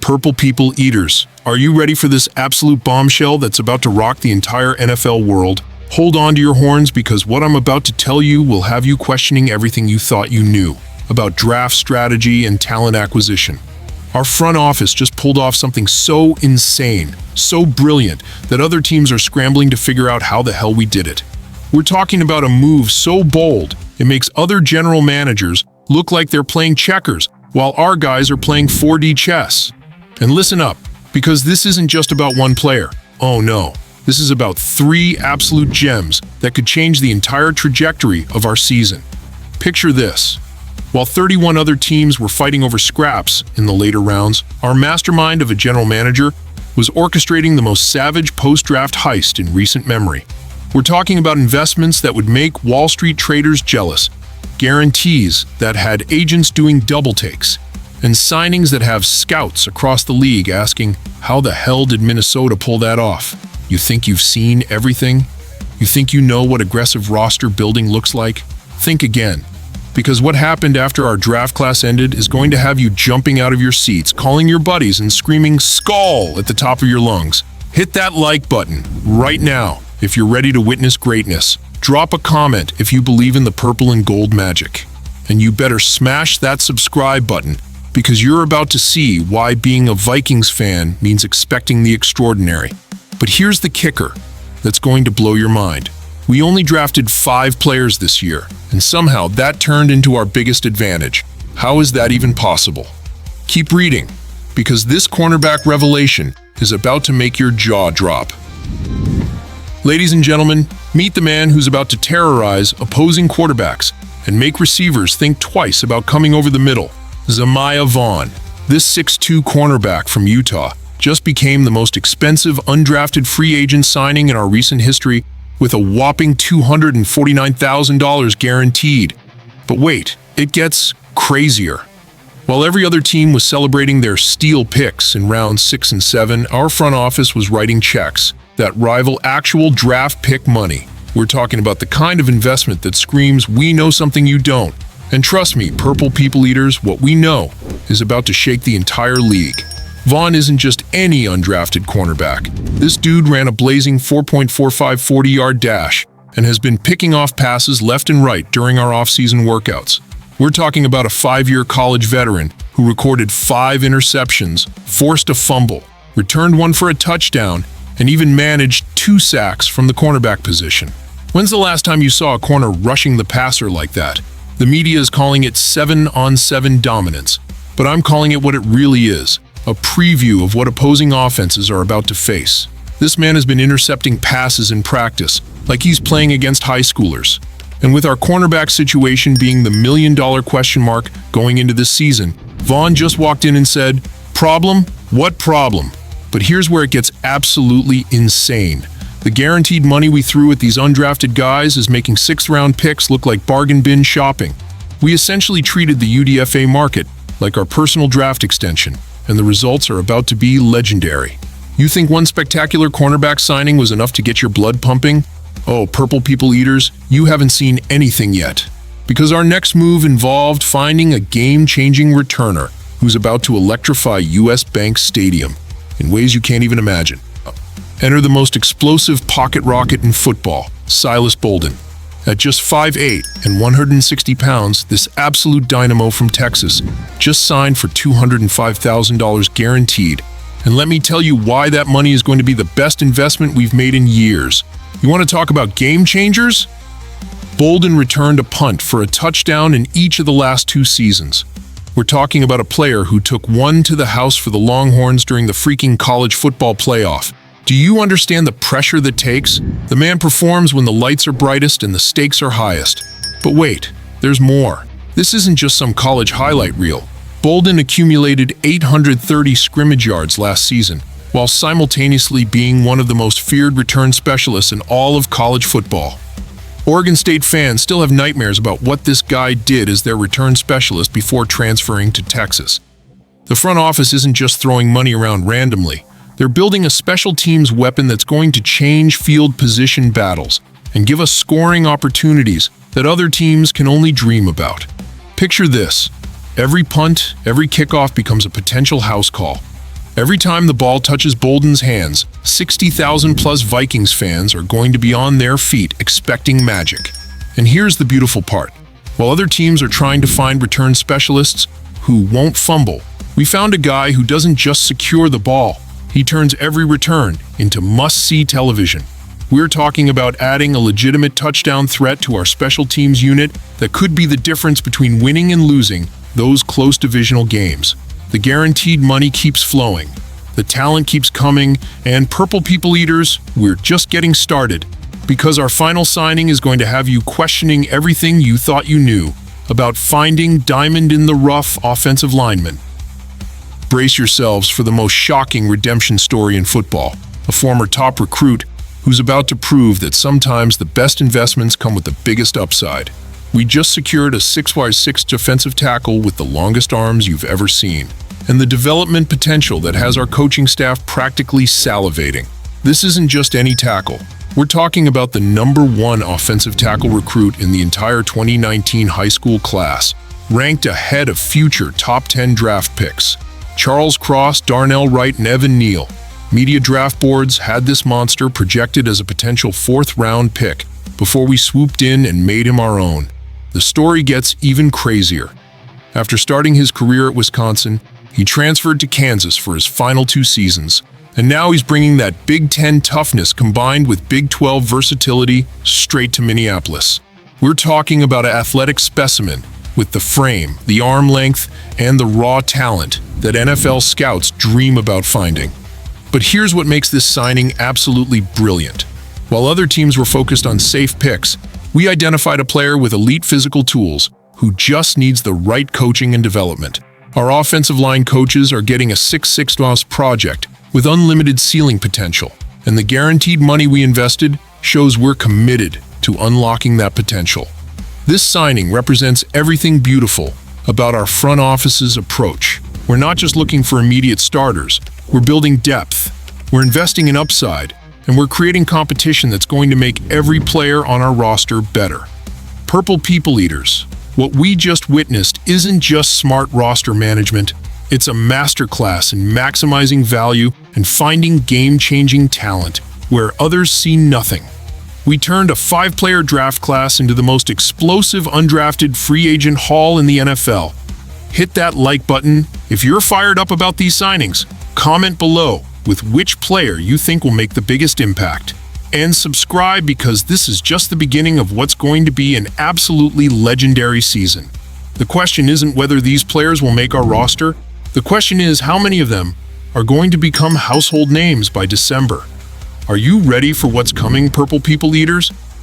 Purple people eaters, are you ready for this absolute bombshell that's about to rock the entire NFL world? Hold on to your horns because what I'm about to tell you will have you questioning everything you thought you knew about draft strategy and talent acquisition. Our front office just pulled off something so insane, so brilliant, that other teams are scrambling to figure out how the hell we did it. We're talking about a move so bold, it makes other general managers look like they're playing checkers, while our guys are playing 4D chess. And listen up, because this isn't just about one player. Oh no, this is about 3 absolute gems that could change the entire trajectory of our season. Picture this. While 31 other teams were fighting over scraps in the later rounds, our mastermind of a general manager was orchestrating the most savage post-draft heist in recent memory. We're talking about investments that would make Wall Street traders jealous, guarantees that had agents doing double takes, and signings that have scouts across the league asking, how the hell did Minnesota pull that off? You think you've seen everything? You think you know what aggressive roster building looks like? Think again. Because what happened after our draft class ended is going to have you jumping out of your seats, calling your buddies and screaming "Skol" at the top of your lungs. Hit that like button right now if you're ready to witness greatness. Drop a comment if you believe in the purple and gold magic. And you better smash that subscribe button because you're about to see why being a Vikings fan means expecting the extraordinary. But here's the kicker that's going to blow your mind. We only drafted 5 players this year, and somehow that turned into our biggest advantage. How is that even possible? Keep reading, because this cornerback revelation is about to make your jaw drop. Ladies and gentlemen, meet the man who's about to terrorize opposing quarterbacks and make receivers think twice about coming over the middle. Zamiah Vaughn. This 6'2" cornerback from Utah just became the most expensive undrafted free agent signing in our recent history with a whopping $249,000 guaranteed. But wait, it gets crazier. While every other team was celebrating their steal picks in rounds 6 and 7, our front office was writing checks that rival actual draft pick money. We're talking about the kind of investment that screams, we know something you don't. And trust me, purple people eaters, what we know is about to shake the entire league. Vaughn isn't just any undrafted cornerback. This dude ran a blazing 4.45 40-yard dash and has been picking off passes left and right during our off-season workouts. We're talking about a 5-year college veteran who recorded 5 interceptions, forced a fumble, returned 1 for a touchdown, and even managed 2 sacks from the cornerback position. When's the last time you saw a corner rushing the passer like that? The media is calling it 7-on-7 dominance, but I'm calling it what it really is, a preview of what opposing offenses are about to face. This man has been intercepting passes in practice, like he's playing against high schoolers. And with our cornerback situation being the million-dollar question mark going into this season, Vaughn just walked in and said, "Problem? What problem?" But here's where it gets absolutely insane. The guaranteed money we threw at these undrafted guys is making 6th-round picks look like bargain bin shopping. We essentially treated the UDFA market like our personal draft extension, and the results are about to be legendary. You think one spectacular cornerback signing was enough to get your blood pumping? Oh, purple people eaters, you haven't seen anything yet. Because our next move involved finding a game-changing returner who's about to electrify US Bank Stadium in ways you can't even imagine. Enter the most explosive pocket rocket in football, Silas Bolden. At just 5'8" and 160 pounds, this absolute dynamo from Texas just signed for $205,000 guaranteed. And let me tell you why that money is going to be the best investment we've made in years. You want to talk about game changers? Bolden returned a punt for a touchdown in each of the last 2 seasons. We're talking about a player who took 1 to the house for the Longhorns during the freaking college football playoff. Do you understand the pressure that takes? The man performs when the lights are brightest and the stakes are highest. But wait, there's more. This isn't just some college highlight reel. Bolden accumulated 830 scrimmage yards last season, while simultaneously being one of the most feared return specialists in all of college football. Oregon State fans still have nightmares about what this guy did as their return specialist before transferring to Texas. The front office isn't just throwing money around randomly. They're building a special teams weapon that's going to change field position battles and give us scoring opportunities that other teams can only dream about. Picture this. Every punt, every kickoff becomes a potential house call. Every time the ball touches Bolden's hands, 60,000 plus Vikings fans are going to be on their feet expecting magic. And here's the beautiful part. While other teams are trying to find return specialists who won't fumble, we found a guy who doesn't just secure the ball, he turns every return into must-see television. We're talking about adding a legitimate touchdown threat to our special teams unit that could be the difference between winning and losing those close divisional games. The guaranteed money keeps flowing, the talent keeps coming, and Purple People Eaters, we're just getting started, because our final signing is going to have you questioning everything you thought you knew about finding diamond-in-the-rough offensive linemen. Brace yourselves for the most shocking redemption story in football, a former top recruit who's about to prove that sometimes the best investments come with the biggest upside. We just secured a 6x6 defensive tackle with the longest arms you've ever seen, and the development potential that has our coaching staff practically salivating. This isn't just any tackle. We're talking about the #1 offensive tackle recruit in the entire 2019 high school class, ranked ahead of future top 10 draft picks. Charles Cross, Darnell Wright, and Evan Neal. Media draft boards had this monster projected as a potential 4th-round pick before we swooped in and made him our own. The story gets even crazier. After starting his career at Wisconsin, he transferred to Kansas for his final 2 seasons, and now he's bringing that Big Ten toughness combined with Big 12 versatility straight to Minneapolis. We're talking about an athletic specimen with the frame, the arm length, and the raw talent that NFL scouts dream about finding. But here's what makes this signing absolutely brilliant. While other teams were focused on safe picks, we identified a player with elite physical tools who just needs the right coaching and development. Our offensive line coaches are getting a 6'6" project with unlimited ceiling potential, and the guaranteed money we invested shows we're committed to unlocking that potential. This signing represents everything beautiful about our front office's approach. We're not just looking for immediate starters, we're building depth, we're investing in upside, and we're creating competition that's going to make every player on our roster better. Purple People Eaters, what we just witnessed isn't just smart roster management, it's a masterclass in maximizing value and finding game-changing talent where others see nothing. We turned a 5-player draft class into the most explosive undrafted free agent haul in the NFL. Hit that like button if you're fired up about these signings. Comment below with which player you think will make the biggest impact. And subscribe because this is just the beginning of what's going to be an absolutely legendary season. The question isn't whether these players will make our roster. The question is how many of them are going to become household names by December. Are you ready for what's coming, Purple People Eaters?